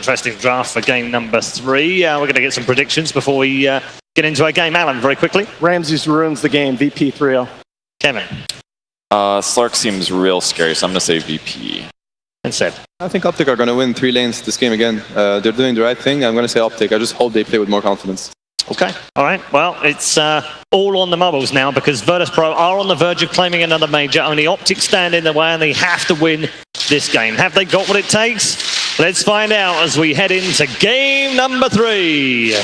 interesting draft for game number 3. We're going to get some predictions before we get into our game. Alan, very quickly. Ramses ruins the game, VP 3-0. Kevin. Slark seems real scary, so I'm going to say VP. And Seb. I think OpTic are going to win 3 lanes this game again. They're doing the right thing. I'm going to say OpTic. I just hope they play with more confidence. Okay, all right. Well, it's all on the marbles now because Virtus.pro are on the verge of claiming another major. Only OpTic stand in the way and they have to win this game. Have they got what it takes? Let's find out as we head into game number 3.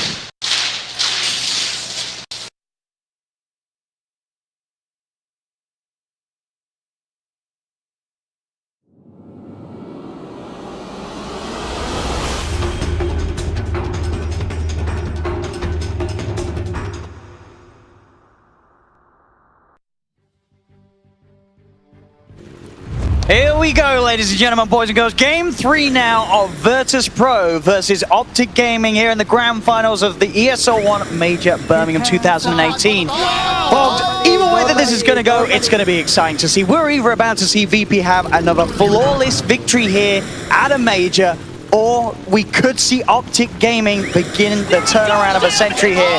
Here we go, ladies and gentlemen, boys and girls. Game 3 now of Virtus.pro versus OpTic Gaming here in the grand finals of the ESL One Major Birmingham 2018. Bob, either way that this is going to go, it's going to be exciting to see. We're either about to see VP have another flawless victory here at a major, or we could see OpTic Gaming begin the turnaround of a century here.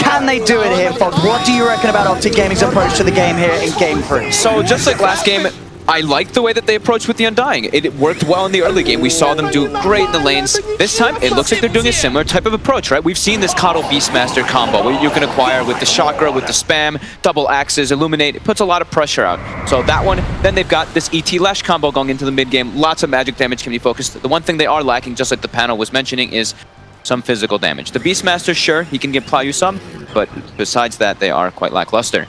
Can they do it here, Bob? What do you reckon about OpTic Gaming's approach to the game here in game 3? So just like last game, I liked the way that they approached with the Undying. It worked well in the early game. We saw them do great in the lanes. This time, it looks like they're doing a similar type of approach, right? We've seen this Coddle Beastmaster combo where you can acquire with the Chakra, with the spam, double axes, illuminate. It puts a lot of pressure out. So that one, then they've got this ET Lash combo going into the mid game. Lots of magic damage can be focused. The one thing they are lacking, just like the panel was mentioning, is some physical damage. The Beastmaster, sure, he can apply you some, but besides that, they are quite lackluster.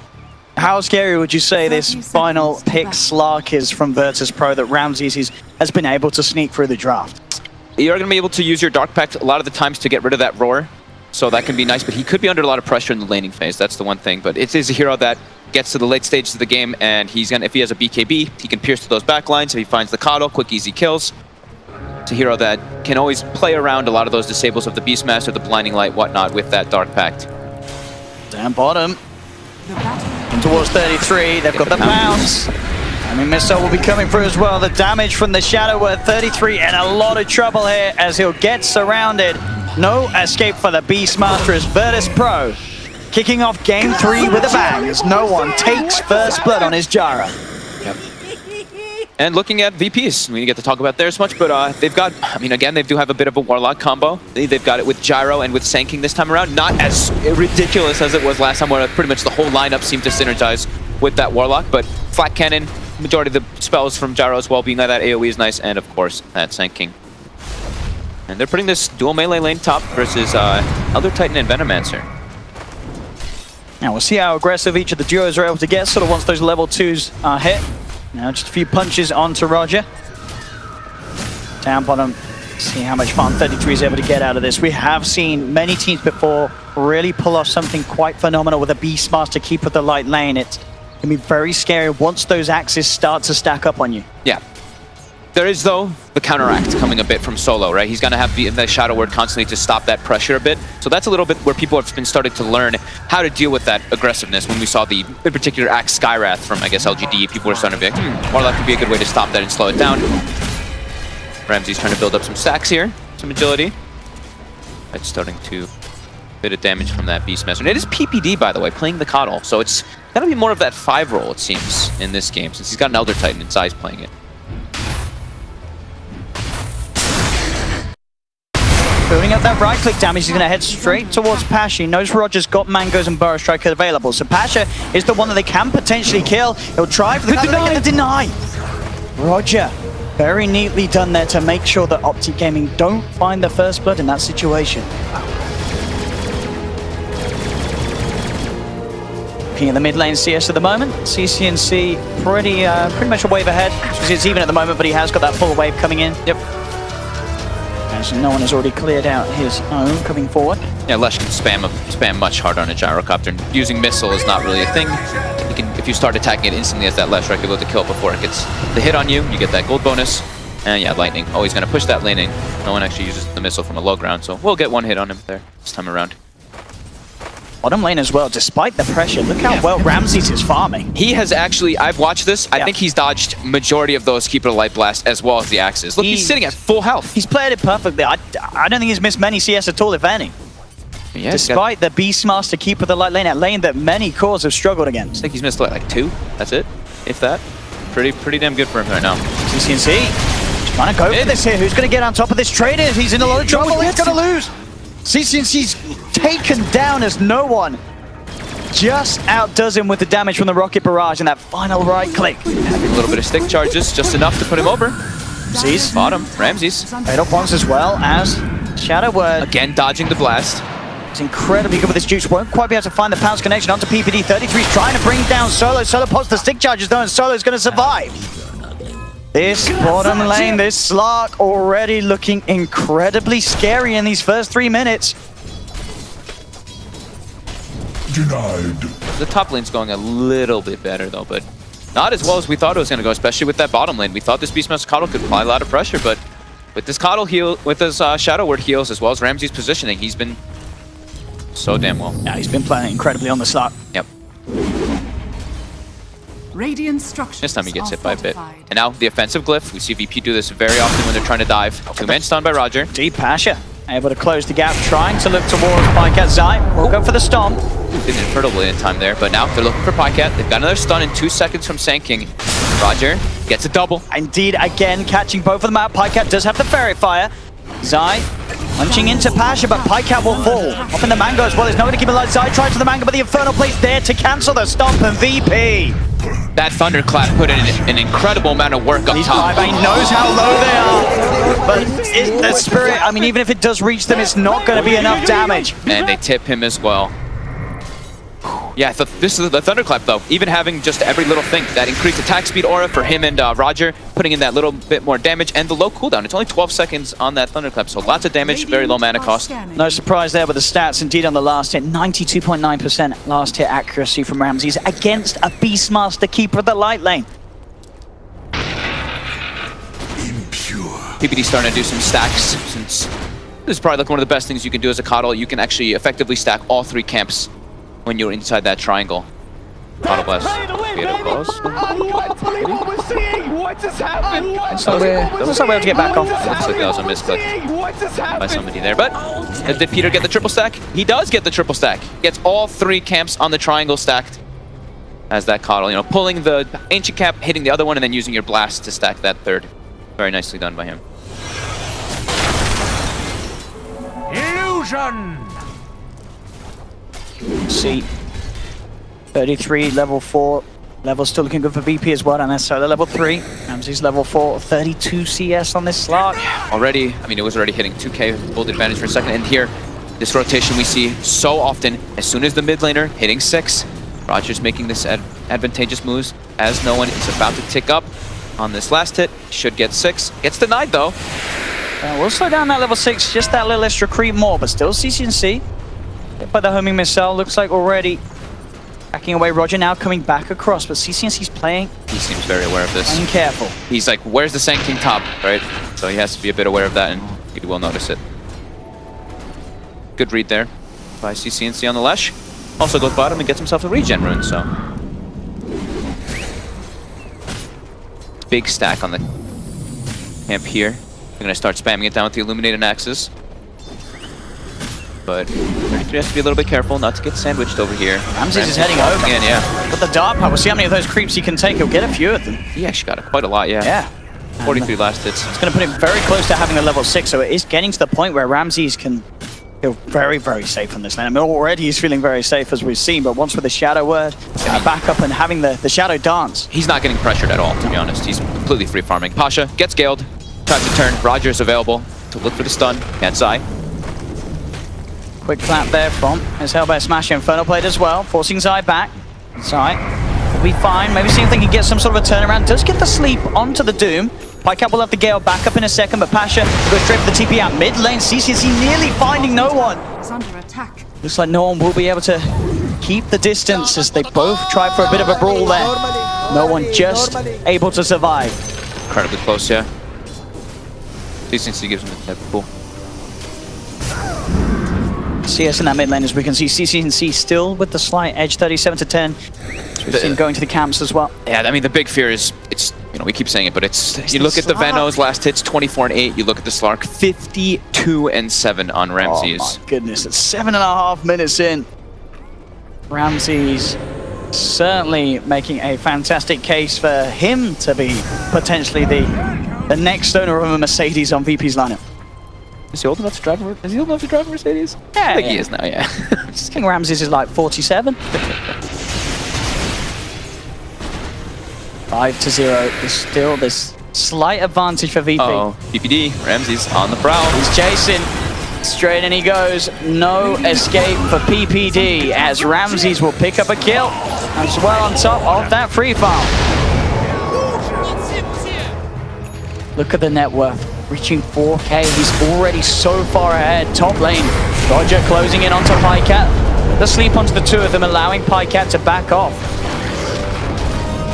How scary would you say this final pick Slark is from Virtus.pro that Ramses has been able to sneak through the draft? You're going to be able to use your Dark Pact a lot of the times to get rid of that roar, so that can be nice, but he could be under a lot of pressure in the laning phase. That's the one thing, but it is a hero that gets to the late stages of the game, and he's gonna, if he has a BKB, he can pierce to those backlines. If he finds the Coddle, quick, easy kills. It's a hero that can always play around a lot of those disables of the Beastmaster, the Blinding Light, whatnot, with that Dark Pact. Down bottom. Towards 33, they've got the bounce. I mean, Missile will be coming through as well. The damage from the Shadow Word, 33, and a lot of trouble here as he'll get surrounded. No escape for the Beastmaster as Virtus.pro kicking off game 3 with a bang as no one takes first blood on his Jara. Yep. And looking at VPs, we didn't get to talk about theirs much, but they've got, I mean, again, they do have a bit of a Warlock combo. They've got it with Gyro and with Sanking this time around. Not as ridiculous as it was last time, where pretty much the whole lineup seemed to synergize with that Warlock, but Flat Cannon, majority of the spells from Gyro as well, being like that AoE is nice, and of course, that Sanking. And they're putting this dual melee lane top versus Elder Titan and Venomancer. Now we'll see how aggressive each of the duos are able to get, sort of once those level 2s are hit. Now just a few punches onto Roger. Down bottom, see how much fun 33 is able to get out of this. We have seen many teams before really pull off something quite phenomenal with a Beastmaster keep with the light lane. It can be very scary once those axes start to stack up on you. Yeah. There is, though, the counteract coming a bit from Solo, right? He's going to have the Shadow Word constantly to stop that pressure a bit. So that's a little bit where people have been starting to learn how to deal with that aggressiveness. When we saw the, in particular, Axe Skywrath from, I guess, LGD, people were starting to be like, Warlock could be a good way to stop that and slow it down. Ramsey's trying to build up some stacks here, some agility. It's starting to bit of damage from that Beastmaster. And it is PPD, by the way, playing the Coddle. So it's going to be more of that 5 role, it seems, in this game, since he's got an Elder Titan and Zai's playing it. Building up that right-click damage, he's going to head straight towards Pasha. He knows Roger's got Mangoes and Burrow Striker available, so Pasha is the one that they can potentially kill. He'll try for the deny. Roger, very neatly done there to make sure that OpTic Gaming don't find the first blood in that situation. Looking at the mid lane CS at the moment, CCNC pretty much a wave ahead. It's even at the moment, but he has got that full wave coming in. Yep. As no one has already cleared out his own coming forward. Yeah, Lesh can spam much harder on a gyrocopter. Using missile is not really a thing. You can, if you start attacking it instantly as that Lesh, right, you're able to kill before it gets the hit on you. You get that gold bonus. And yeah, Lightning always going to push that lane in. No one actually uses the missile from a low ground, so we'll get one hit on him there this time around. Bottom lane as well, despite the pressure. Look how well Ramses is farming. He has actually, I've watched this, I think he's dodged majority of those Keeper of the Light Blast as well as the axes. Look, he's sitting at full health. He's played it perfectly. I don't think he's missed many CS at all, if any. Yeah, Despite the Beastmaster Keeper of the Light lane, a lane that many cores have struggled against. I think he's missed like 2, that's it, if that. Pretty damn good for him right now. CCNC trying to go for this here. Who's going to get on top of this trader? He's in a lot of trouble. He's going to lose. CCNC's taken down as no one just outdoes him with the damage from the rocket barrage and that final right click. Having a little bit of stick charges, just enough to put him over. Ramses. Bottom, Ramses. Fatal Bonds as well as Shadow Word. Again, dodging the blast. It's incredibly good with this juice. Won't quite be able to find the pounce connection onto PPD. 33's trying to bring down Solo. Solo pops the stick charges though, and Solo's going to survive. This bottom lane, this Slark already looking incredibly scary in these first 3 minutes. Denied. The top lane's going a little bit better though, but not as well as we thought it was going to go, especially with that bottom lane. We thought this Beastmaster Coddle could apply a lot of pressure, but with this Coddle heal, with his Shadow Word heals, as well as Ramses' positioning, he's been so damn well. Yeah, he's been playing incredibly on the Slark. Yep. Radiant structures. This time he gets hit by a bit. And now the offensive glyph. We see VP do this very often when they're trying to dive. 2-man stun by Roger. Deep Pasha able to close the gap, trying to look towards Pycat. Zai will go for the stomp. Didn't Infernal Blade in time there, but now they're looking for Pycat. They've got another stun in 2 seconds from Sand King. Roger gets a double. Indeed, again, catching both of them out. Pycat does have the Fairy Fire. Zai punching into Pasha, but Pycat will fall. Off in the Mango as well. He's not going to keep it alive. Zai tries to the Mango, but the Infernal Blade's there to cancel the stomp, and VP. That Thunderclap put in an incredible amount of work up top. He knows how low they are, but the Spirit, I mean, even if it does reach them, it's not going to be enough damage. And they tip him as well. Yeah, this is the Thunderclap though. Even having just every little thing, that increased attack speed aura for him and Roger, putting in that little bit more damage, and the low cooldown. It's only 12 seconds on that Thunderclap, so lots of damage, very low mana cost. No surprise there with the stats. Indeed, on the last hit, 92.9% last hit accuracy from Ramses against a Beastmaster Keeper of the Light lane. PPD starting to do some stacks, since this is probably like one of the best things you can do as a Coddle. You can actually effectively stack all 3 camps when you're inside that triangle. Coddle Blast. What just happened? Looks like we're able to get back off. Looks like that was a misclick by somebody there. But did Peter get the triple stack? He does get the triple stack. Gets all 3 camps on the triangle stacked as that Coddle. You know, pulling the Ancient Cap, hitting the other one, and then using your blast to stack that 3rd. Very nicely done by him. Illusion! See, 33, level 4. Level still looking good for VP as well, and that's Solo level 3. Ramses level 4, 32 CS on this Slark. Already, I mean, it was already hitting 2k gold advantage for a second. And here, this rotation we see so often. As soon as the mid laner hitting 6, Roger's making this advantageous moves as no one is about to tick up on this last hit. Should get 6. Gets denied though. We'll slow down that level 6, just that little extra creep more, but still CCNC. Hit by the homing missile, looks like already backing away. Roger now coming back across, but CCNC's playing. He seems very aware of this. Playing careful. He's like, where's the Sand King top, right? So he has to be a bit aware of that, and he will notice it. Good read there by CCNC on the Lesh. Also goes bottom and gets himself a regen rune, so. Big stack on the camp here. They're gonna start spamming it down with the illuminated axes. But 33 has to be a little bit careful not to get sandwiched over here. Ramses is heading over. Again, yeah. With the dart power, we'll see how many of those creeps he can take. He'll get a few of them. He actually got quite a lot, yeah. Yeah. 43 last hits. It's going to put him very close to having a level 6, so it is getting to the point where Ramses can feel very, very safe on this lane. I mean, already he's feeling very safe, as we've seen, but once with the Shadow Word, back up and having the Shadow Dance. He's not getting pressured at all, to be honest. He's completely free farming. Pasha gets scaled, tries to turn. Roger's available to look for the stun. Can't Zai. Quick clap there from his Hellbear Smash Infernal Blade as well, forcing Zai back. Zai will be fine. Maybe see if they can get some sort of a turnaround. Does get the sleep onto the Doom. Pycat will have the Gale back up in a second, but Pasha goes straight for the TP out mid lane. CCNC nearly finding no one. Is under attack. Looks like no one will be able to keep the distance as they both try for a bit of a brawl there. No one just able to survive. Incredibly close, yeah. CCNC gives him a cool. CS in that mid lane, as we can see CCNC still with the slight edge, 37-10. We've seen going to the camps as well. Yeah, I mean, the big fear is, it's, you know, we keep saying it, but it's, you look at the Venos last hits, 24-8. You look at the Slark, 52-7 on Ramses. Oh my goodness, it's 7.5 minutes in. Ramses certainly making a fantastic case for him to be potentially the next owner of a Mercedes on VP's lineup. Is he old enough to drive a, is he old enough to drive a Mercedes? Yeah, I think he is now, yeah. I think Ramses is like 47. 5-0. There's still this slight advantage for VP. Oh, PPD, Ramses on the prowl. He's chasing. Straight in he goes. No escape for PPD as Ramses will pick up a kill as well on top of that free farm. Look at the net worth. Reaching 4K. He's already so far ahead. Top lane. Roger closing in onto Pycat. The sleep onto the two of them, allowing Pycat to back off.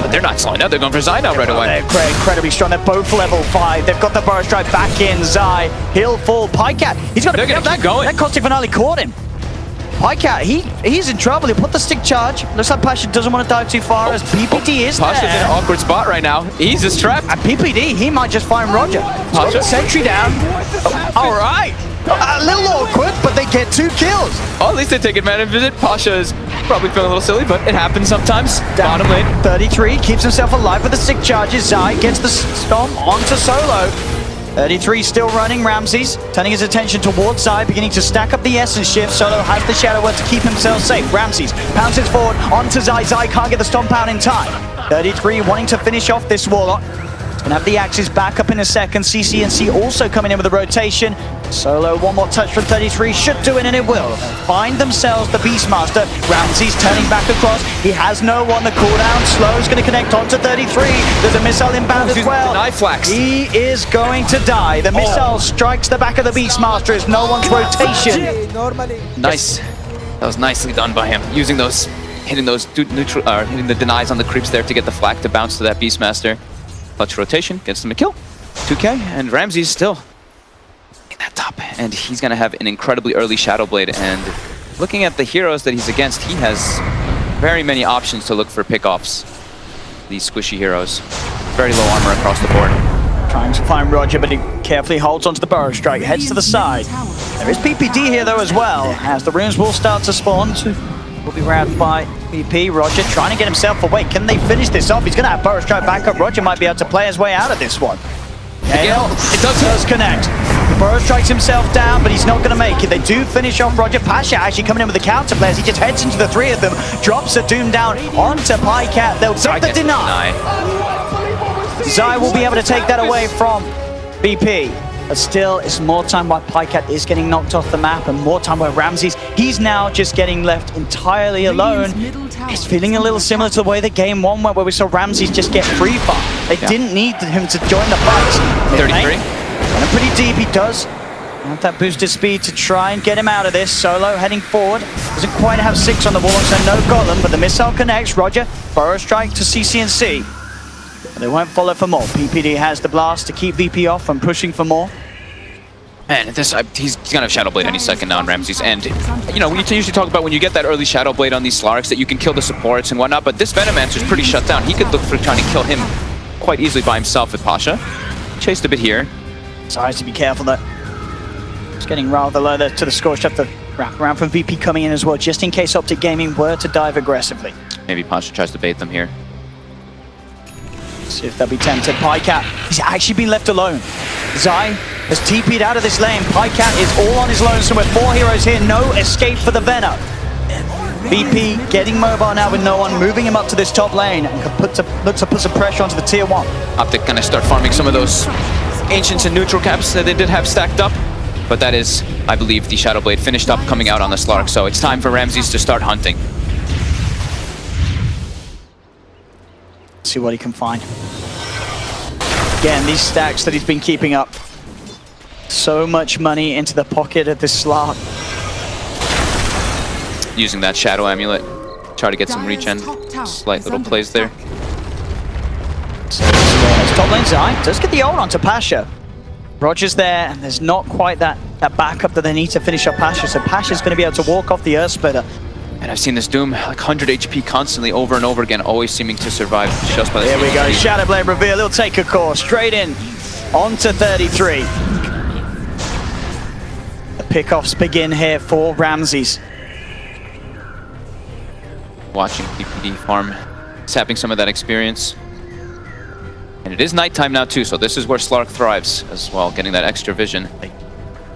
But they're not slowing down. They're going for Zai now right away. They're incredibly strong. They're both level 5. They've got the burst drive back in. Zai, he'll fall. Pycat, he's got to pick up that going. That caustic finale caught him. Pycat, he's in trouble. He put the stick charge. Looks like Pasha doesn't want to dive too far as PPD is Pasha's there. in an awkward spot right now. He's just trapped. And PPD, he might just find Roger. Pasha. Sentry down. All right. A little awkward, but they get 2 kills. Oh, at least they take advantage of it. Pasha's probably feeling a little silly, but it happens sometimes. Down. Bottom lane. 33 keeps himself alive with the stick charges. Zai gets the stomp onto Solo. 33 still running. Ramses turning his attention towards Zai, beginning to stack up the essence shift. Solo has the Shadow Word to keep himself safe. Ramses pounces forward onto Zai. Zai can't get the stomp out in time. 33 wanting to finish off this Warlock. Gonna have the axes back up in a second. CCNC also coming in with a rotation. Solo, one more touch from 33, should do it, and it will. Find themselves the Beastmaster. Ramses turning back across. He has no one. The cooldown slow's going to connect onto 33. There's a missile inbound as well. He is going to die. The missile strikes the back of the Beastmaster as no one's rotation. Nice. That was nicely done by him. Using those, hitting those hitting the denies on the creeps there to get the flak to bounce to that Beastmaster. Clutch rotation, gets them a kill. 2K, and Ramses still in that top. And he's going to have an incredibly early Shadow Blade. And looking at the heroes that he's against, he has very many options to look for pickoffs. These squishy heroes. Very low armor across the board. Trying to find Roger, but he carefully holds onto the Burrow Strike, heads to the side. There is PPD here, though, as well, as the runes will start to spawn. Will be grabbed by VP. Roger trying to get himself away. Can they finish this off? He's going to have Burrow Strike back up. Roger might be able to play his way out of this one. Yeah, it does connect. Burrow strikes himself down, but he's not going to make it. They do finish off Roger. Pasha actually coming in with the counter players. He just heads into the 3 of them, drops a Doom down onto Pycat. They'll take the deny. Zai will be able to take that away from VP. But still, it's more time while Pycat is getting knocked off the map, and more time where Ramses, he's now just getting left entirely alone. It's feeling a little similar to the way the game 1 went, where we saw Ramses just get free fire. They didn't need him to join the fight. 33. Running pretty deep, he does want that boosted speed to try and get him out of this. Solo heading forward. Doesn't quite have 6 on the Warlock, so no Golem, but the missile connects. Roger, Burrow Strike to CCNC. But they won't follow for more. PPD has the blast to keep VP off from pushing for more. And this, he's gonna have Shadow Blade any second now on Ramses. And, you know, we usually talk about when you get that early Shadow Blade on these Slarks that you can kill the supports and whatnot, but this Venomancer is pretty shut down. He could look for trying to kill him quite easily by himself with Pasha. Chased a bit here. So has to be careful that it's getting rather low there to the score. Have to wrap around from VP coming in as well, just in case OpTic Gaming were to dive aggressively. Maybe Pasha tries to bait them here. See if they'll be tempted. Pycat, he's actually been left alone. Zai has TP'd out of this lane. Pycat is all on his lonesome with 4 heroes here. No escape for the Venom. VP getting mobile now with no one, moving him up to this top lane and can look to put some pressure onto the tier 1. OpTic gonna start farming some of those Ancients and neutral caps that they did have stacked up. But that is, I believe, the Shadow Blade finished up coming out on the Slark. So it's time for Ramses to start hunting. See what he can find. Again, these stacks that he's been keeping up. So much money into the pocket of this Slark. Using that Shadow Amulet. Try to get some regen. Slight little plays there. Top lane Zai does get the ult onto Pasha. Roger's there, and there's not quite that that backup that they need to finish up Pasha. So Pasha's going to be able to walk off the Earth Splitter. And I've seen this Doom, like 100 HP constantly over and over again, always seeming to survive just by the Here we go, Shadowblade reveal. He'll take a course straight in onto 33. The pickoffs begin here for Ramses. Watching PPD farm, sapping some of that experience. And it is nighttime now too, so this is where Slark thrives as well, getting that extra vision. They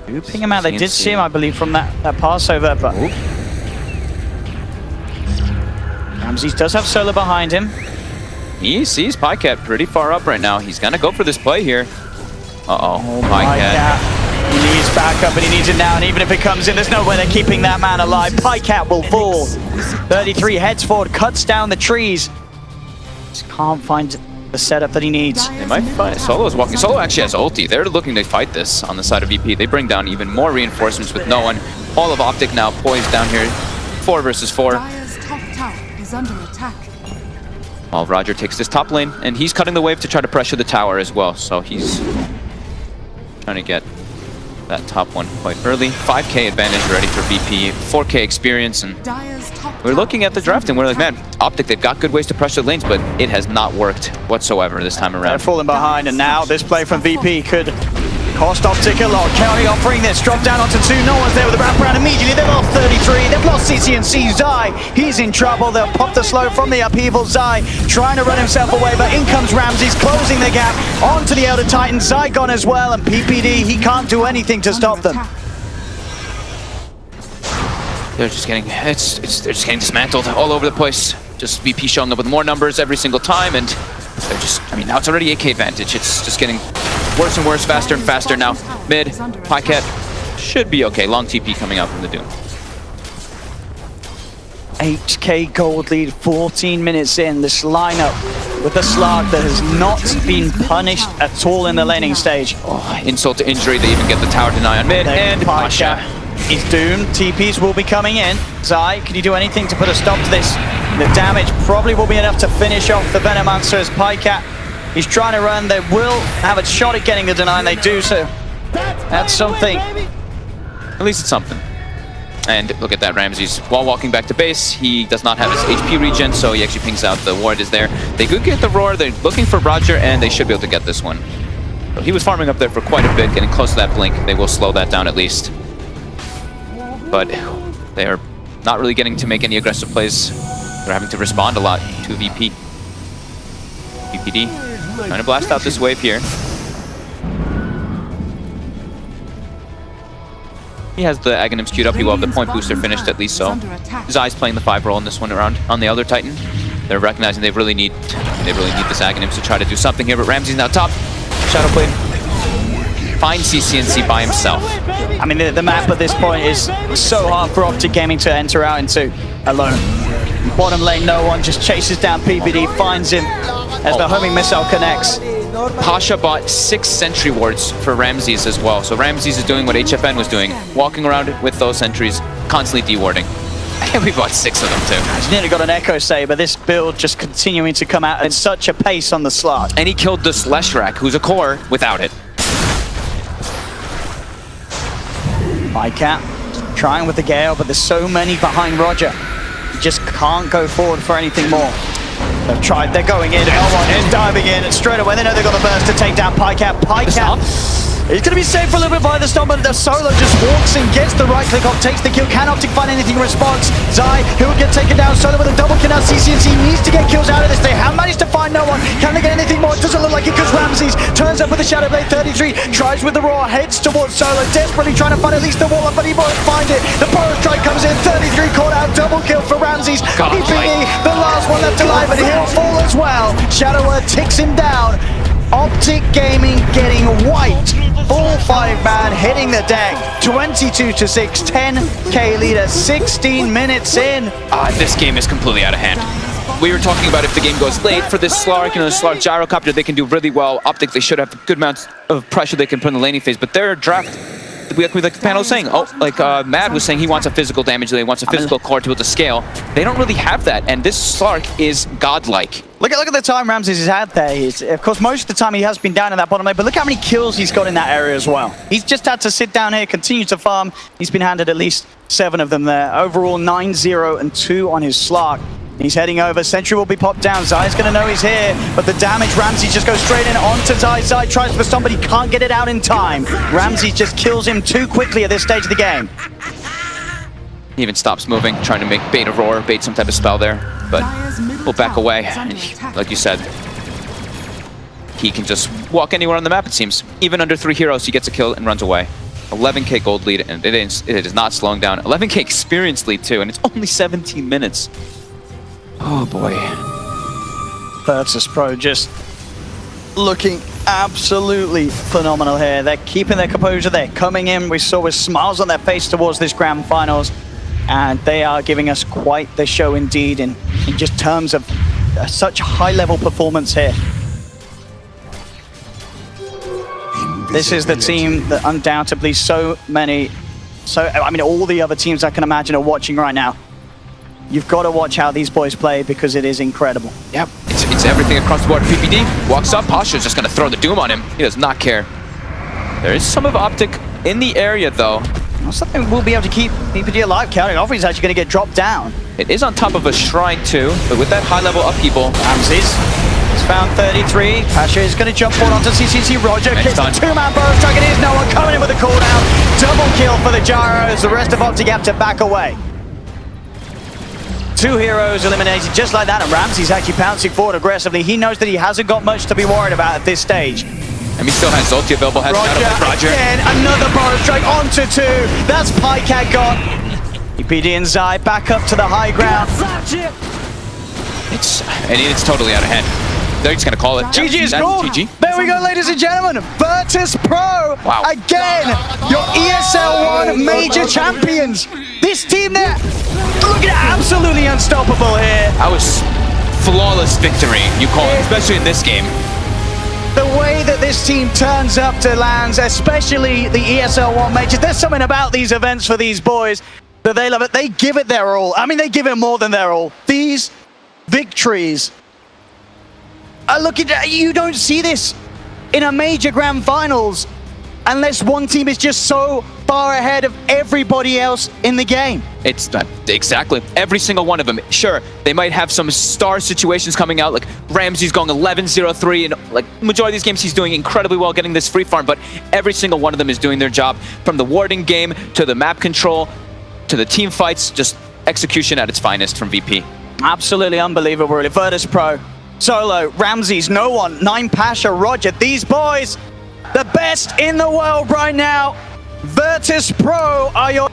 do ping him out. They did see him, I believe, from that passover, but Ramses does have Solo behind him. He sees Pycat pretty far up right now. He's gonna go for this play here. Uh-oh, Pycat. He needs backup and he needs it now, and even if it comes in, there's no way they're keeping that man alive. Pycat will fall. 33 heads forward, cuts down the trees. Just can't find the setup that he needs. They might find it. Solo is walking. Solo actually has ulti. They're looking to fight this on the side of VP. They bring down even more reinforcements with no one. All of OpTic now poised down here. 4 versus 4. Dire's top tower is under attack. While Roger takes this top lane, and he's cutting the wave to try to pressure the tower as well. So he's trying to get that top one quite early. 5k advantage ready for VP, 4k experience, and we're looking at the draft and we're like, man, OpTic, they've got good ways to pressure lanes, but it has not worked whatsoever this time around. They're falling behind, and now this play from VP could cost OpTic a lot. County offering this, drop down onto 2, no one's there with the wraparound immediately. They've lost 33, they've lost CCNC. Zai, he's in trouble. They'll pop the slow from the upheaval. Zai trying to run himself away, but in comes Ramses, closing the gap onto the Elder Titan. Zai gone as well, and PPD, he can't do anything to stop them. They're just getting, they're just getting dismantled all over the place. Just VP showing up with more numbers every single time, and they're just, I mean, now it's already 8k advantage. It's just getting worse and worse, faster and faster now. Mid, Pycat should be okay. Long TP coming out from the Doom. 8k gold lead, 14 minutes in. This lineup with the Slark that has not been punished at all in the laning stage. Oh, insult to injury, they even get the tower deny on mid, and Pasha. He's doomed. TPs will be coming in. Zai, can you do anything to put a stop to this? The damage probably will be enough to finish off the Venomancer as Pycat. He's trying to run. They will have a shot at getting the deny, and they do so. That's something. At least it's something. And look at that, Ramses. While walking back to base, he does not have his HP regen, so he actually pings out the ward is there. They could get the roar. They're looking for Roger, and they should be able to get this one. So he was farming up there for quite a bit, getting close to that blink. They will slow that down at least. But they are not really getting to make any aggressive plays. They're having to respond a lot to VP. VPD trying to blast out this wave here. He has the Aghanims queued up. He will have the point booster finished at least, so Zai's playing the 5 role in this one around on the Elder Titan. They're recognizing they really need this Aghanims to try to do something here, but Ramsey's now top. Shadowblade finds CCNC by himself. I mean, the map at this point is so hard for OpTic Gaming to enter out into alone. Bottom lane, no one, just chases down PPD, finds him as the homing missile connects. Pasha bought 6 sentry wards for Ramses as well. So Ramses is doing what HFN was doing, walking around with those sentries, constantly dewarding. And we bought 6 of them too. He's nearly got an Echo Saber. This build just continuing to come out at such a pace on the slot. And he killed the Leshrac, who's a core, without it. Pycat trying with the Gale, but there's so many behind Roger. He just can't go forward for anything more. They've tried, they're going in, L1 is diving in, and straight away they know they've got the burst to take down Pycat. Pycat, he's going to be saved for a little bit by the stomp, but the Solo just walks in, gets the right click off, takes the kill. Can OpTic find anything in response? Zai, he'll get taken down. Solo with a double kill now. CCNC needs to get kills out of this. They have managed to find no one. Can they get anything more? It doesn't look like it because Ramses turns up with the Shadowblade. 33 tries with the Roar, heads towards Solo, desperately trying to find at least the wall up, but he won't find it. The Power Strike comes in. 33 caught out, double kill for Ramses. PPE, the last one left alive, and he'll fall as well. Shadower ticks him down. OpTic Gaming getting wiped. Full 5-man hitting the deck. 22-6, 10k leader, 16 minutes in. This game is completely out of hand. We were talking about if the game goes late for this Slark, the Slark Gyrocopter, they can do really well. OpTic, they should have good amounts of pressure they can put in the laning phase, but their draft, like the panel was saying, Mad was saying he wants a physical damage, he wants a physical core to be able to scale. They don't really have that, and this Slark is godlike. Look at the time Ramses has had there. Of course, most of the time he has been down in that bottom lane, but look how many kills he's got in that area as well. He's just had to sit down here, continue to farm. He's been handed at least 7 of them there. Overall, 9-0 and 2 on his Slark. He's heading over. Sentry will be popped down. Zai's going to know he's here, but the damage, Ramsey just goes straight in onto Zai. Zai tries for stun, but he can't get it out in time. Ramsey just kills him too quickly at this stage of the game. He even stops moving, trying to make bait a roar, bait some type of spell there, but we'll back away. And like you said, he can just walk anywhere on the map, it seems. Even under 3 heroes, he gets a kill and runs away. 11k gold lead, and it is not slowing down. 11k experience lead too, and it's only 17 minutes. Oh boy. Virtus Pro just looking absolutely phenomenal here. They're keeping their composure. They're coming in. We saw with smiles on their face towards this grand finals, and they are giving us quite the show indeed in just terms of such high-level performance here. This is the team that undoubtedly I mean, all the other teams I can imagine are watching right now. You've got to watch how these boys play because it is incredible. Yep, it's everything across the board. PPD walks up, Pasha's just gonna throw the doom on him. He does not care. There is some of OpTic in the area though. Well, something we'll be able to keep PPD alive. Counting off, he's actually going to get dropped down. It is on top of a shrine too, but with that high level upheaval, Ramses has found 33. Pasha is going to jump forward onto CCC. Roger gets the 2-man burrow strike. It is no one coming in with a cooldown. Double kill for the Gyros. The rest of OpTic have to back away. 2 heroes eliminated just like that, and Ramsey's actually pouncing forward aggressively. He knows that he hasn't got much to be worried about at this stage. and he still has ulti available. Has Roger again, another burrow strike onto 2. That's Pycat got. EPD and Zai back up to the high ground. It's totally out of hand. They're just gonna call it. GG is gone. GG. There we go, ladies and gentlemen. Virtus Pro, wow. Again, your ESL One Major champions. This team there, looking absolutely unstoppable here. That was flawless victory, you call it, especially in this game. The way that this team turns up to lands, especially the ESL One Majors, there's something about these events for these boys that they love it. They give it their all. I mean, they give it more than their all. These victories are looking at, you don't see this in a major grand finals unless one team is just so far ahead of everybody else in the game. It's exactly every single one of them. Sure, they might have some star situations coming out, like Ramsey's going 11-0-3, and like majority of these games he's doing incredibly well getting this free farm, but every single one of them is doing their job, from the warding game to the map control to the team fights, just execution at its finest from VP. Absolutely unbelievable, really. Virtus Pro, Solo, Ramses, no one, 9 Pasha, Roger. These boys, the best in the world right now. Virtus Pro are your